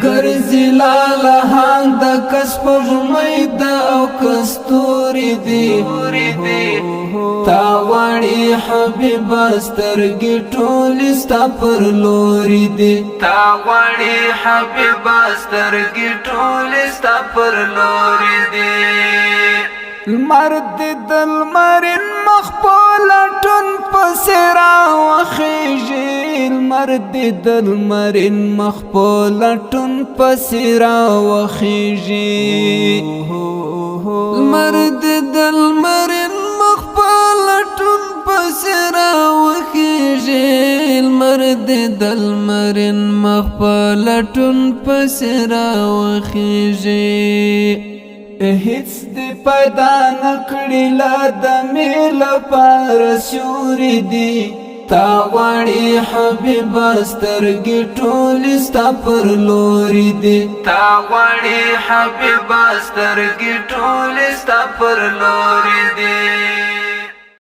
ګرځي لالهان د کسپږمۍ د او کستوري دی تا غواړي حبیبه سترګې ټولې ستا پر لوري دی تا غواړي حبیبه سترګې ټولې ستا پر لوري دی لمر دې د لمرین مخ په لټون پسې راوخیږي لمر دې د لمرین مخ په لټون پسې راوخیږي لمر دې د لمرین مخ په لټون پسې راوخیږي لمر دې د لمرین مخ په لټون پسې راوخیږي هیڅ دې پیدا نکړی لا د میل پر سوري دی تا غواړي حبیبه سترګې ټولې ستا پر لوري دی تا غواړي حبیبه سترګې ټولې ستا پر لوري دی